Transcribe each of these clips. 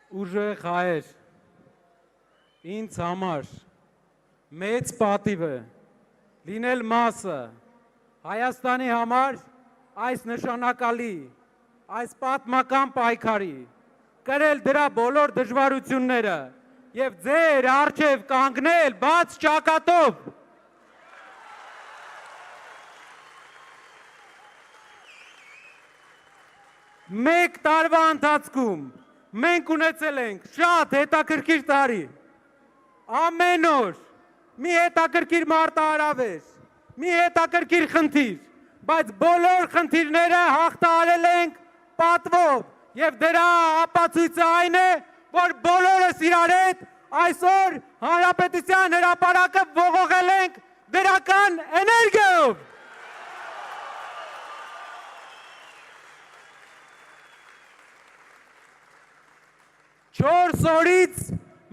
ուժեղ հայեր, ինձ համար մեծ պատիվ է լինել մասը Հայաստանի համար այս նշանակալի, այս պատմական պայքարի, կրել դրա բոլոր դժվարությունները և ձեր առջև կանգնել բաց ճակատով։ Մեկ տարվա ընթացքում մենք ունեցել ենք շատ հետաքրքիր տարի, ամեն օր մի հետաքրքիր մարտահրավեր, մի հետաքրքիր խնդիր, բայց բոլոր խնդիրները հաղթահարել ենք պատվով և դրա ապացույցը այն է, որ բոլորս իրար հետ այսօր Հանրապետության հրապարակը ողողել ենք դրական էներգիայով։ Չորս օրից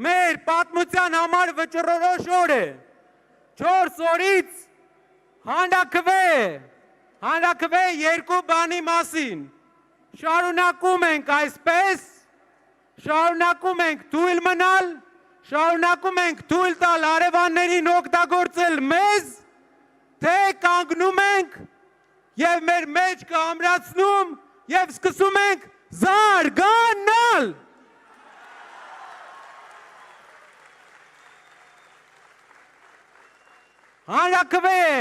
մեր պատմության համար վճռորոշ օր է, 4 օրից հանրաքվե երկու բանի մասին, շարունակում ենք այսպես, շարունակում ենք թույլ մնալ, շարունակում ենք թույլ տալ հարևաններին օգտագործել մեզ, թե կանգնում ենք և մեր մեջքը ամրացնում և սկսում ենք զարգանալ։ Հանրաքվե է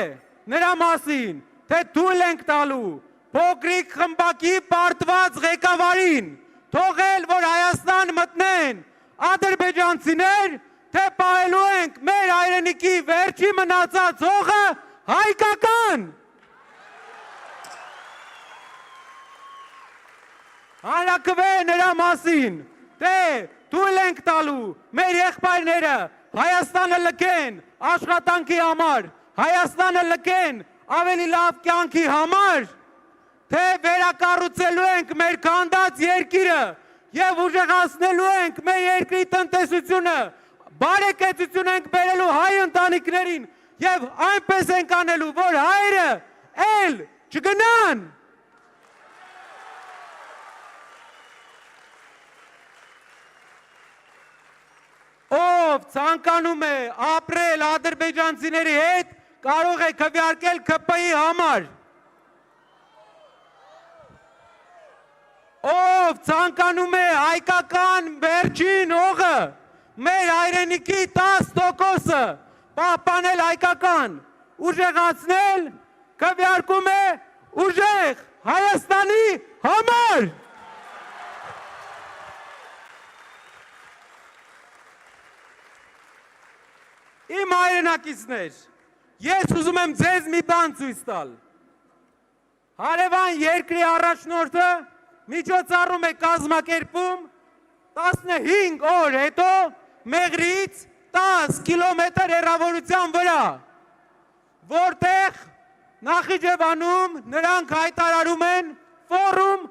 նրա մասին, թե թույլ ենք տալու փոքրիկ խմբակի պարտված ղեկավարին, թողել, որ Հայաստան մտնեն ադրբեջանցիներ, թե պահելու ենք մեր հայրենիքի վերջի մնացած հողը հայկական։ Հանրաքվե է նրա մասին, թե թույլ ենք տալու մեր եղբայրները Հայաստանը լքեն աշխատանքի համար, Հայաստանը լքեն ավելի լավ կյանքի համար, թե վերակառուցելու ենք մեր քանդած երկիրը և ուժեղացնելու ենք մեր երկրի տնտեսությունը, բարեկեցություն ենք բերելու հայ ընտանիքներին և այնպես ենք անելու, որ հայերը էլ չգնան։ Ով ցանկանում է ապրել ադրբեջանցիների հետ, կարող է քվեարկել ՔՊ-ի համար։ Ով ցանկանում է հայկական վերջին հողը, մեր հայրենիքի 10%-ը պահպանել հայկական, ուժեղացնել, քվեարկում է ուժեղ Հայաստանի համար։ Իմ հայրենակիցներ, ես ուզում եմ ձեզ մի բան ցույց տալ։ Հարևան երկրի առաջնորդը միջոցառում է կազմակերպում 15 օր հետո Մեղրիից 10 կիլոմետր հեռավորության վրա, որտեղ Նախիջևանում նրանք հայտարարում են ֆորում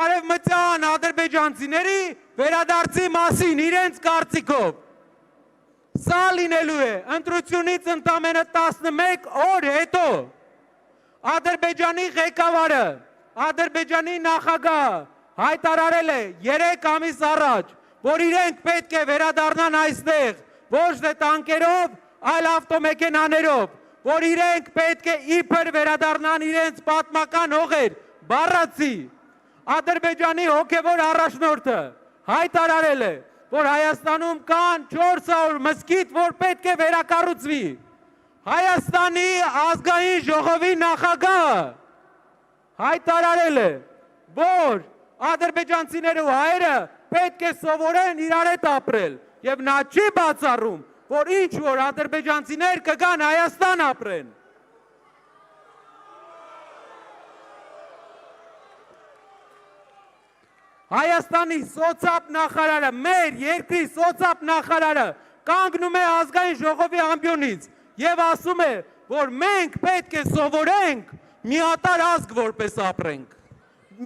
արևմտյան ադրբեջանցիների վերադարձի մասին իրենց կարծիքով։ Սա լինելու է ընտրությունից ընդամենը 11 օր հետո, Ադրբեջանի ղեկավարը, Ադրբեջանի նախագահը հայտարարել է 3 ամիս առաջ, որ իրենք պետք է վերադառնան այստեղ, ոչ թե տանկերով, այլ ավտոմեքենաներով, որ իրենք պետք է իբր վերադառնան իրենց պատմական հողեր, բառացի։ Ադրբեջանի հոգևոր առաջնորդը հայտարարել է, որ Հայաստանում կան 400 մզկիթ, որ պետք է վերակառուցվի։ Հայաստանի ազգային ժողովի նախագահը հայտարարել է, որ ադրբեջանցիները ու հայերը պետք է սովորեն իրար հետ ապրել, և նա չի բացառում, որ ինչ որ ադրբեջանցիներ կգան Հայաստան ապրեն։ Հայաստանի սոցապ նախարարը, մեր երկրի սոցապ նախարարը կանգնում է ազգային ժողովի ամբիոնից և ասում է, որ մենք պետք է սովորենք միատարր ազգ որպես ապրենք։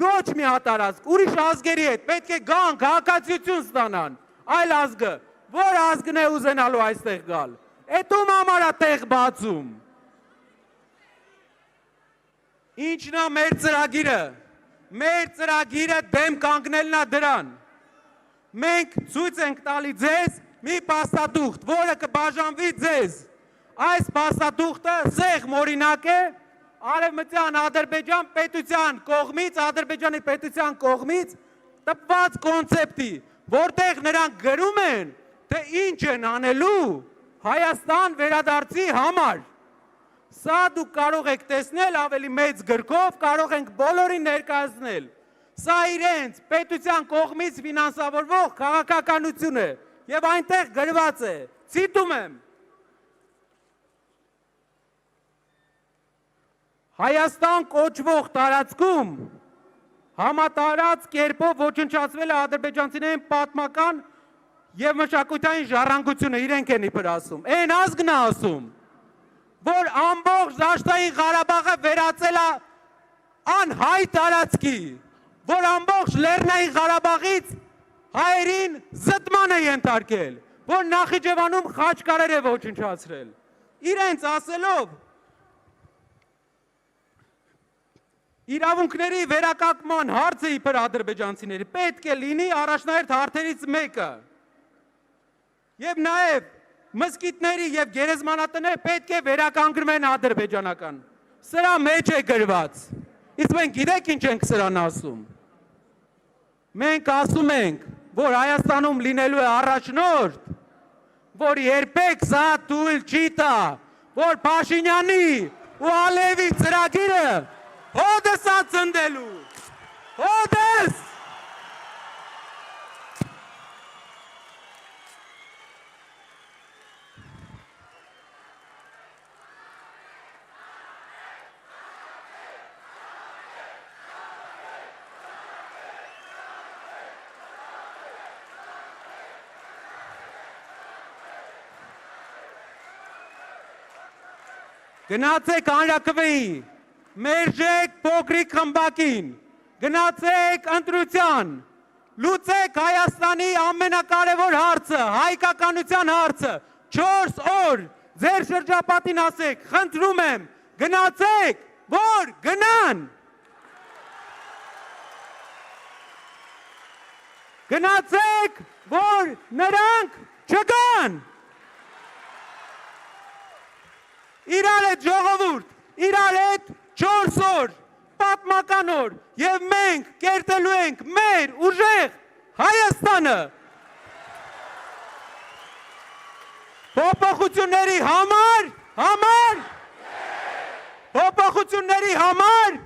Ոչ միատարր ազգ, ուրիշ ազգերի հետ պետք է գանք, հակացություն ստանան, այլ ազգը, որ ազգն է ուզենալու այստեղ գալ, էդում համար է տեղ բացում։ Ինչն է մեր ծրագիրը։ Մեր ծրագիրը դեմ կանգնելն է դրան։ մենք ցույց ենք տալի ձեզ մի փաստաթուղթ, որը կբաժանվի ձեզ։ Այս փաստաթուղթը սեղմ օրինակ է Արևմտյան Ադրբեջան պետության կողմից, Ադրբեջանի պետության կողմից տպված կոնցեպտի, որտեղ նրանք գրում են, թե ինչ են անելու Հայաստան վերադարձի համար։ Սա դուք կարող եք տեսնել ավելի մեծ գրքով, կարող ենք բոլորին ներկայացնել։ Սա իրենց պետության կողմից ֆինանսավորվող քաղաքականություն է եւ այնտեղ գրված է, ցիտում եմ. Հայաստան կոչվող տարածքում համատարած կերպով ոչնչացվել է ադրբեջանցիներին պատմական եւ մշակութային ժառանգությունը, իրենք են իբր ասում։ Այն ազգն է ասում, որ ամբողջ Դաշտային Ղարաբաղը վերածել է անհայ տարածքի, որ ամբողջ Լեռնային Ղարաբաղից հայերին զտման է ենթարկել, որ Նախիջևանում խաչկարեր է ոչնչացրել։ Իրենց ասելով իրավունքների վերականգնման հարցը իբր ադրբեջանցիների պետք է լինի առաջնահերթ հարցերից մեկը։ Եվ նաև մզկիթների եւ գերեզմանատները պետք է վերականգնվեն ադրբեջանական։ Սրա մեջ է գրված։ Իսկ մենք գիտեք ինչ ենք սրան ասում։ Մենք ասում ենք, որ Հայաստանում լինելու է առաջնորդ, որ երբեք սա թույլ չի տա, որ Փաշինյանի ու Ալիևի ծրագիրը հոդս է ծնդելու։ Հոդս։ Գնացեք հանրաքվեի, մերժեք փոքրիկ խմբակին, գնացեք ընտրության, լուծեք Հայաստանի ամենակարևոր հարցը, հայկականության հարցը, 4 օր ձեր շրջապատին ասեք, խնդրում եմ, գնացեք, որ գնան։ Գնացեք, որ նրանք չգան։ Իրար հետ ժողովուրդ, իրար հետ 4 օր, պատմական օր, եւ մենք կերտելու ենք մեր ուժեղ Հայաստանը։ Փոփոխությունների համար, փոփոխությունների համար,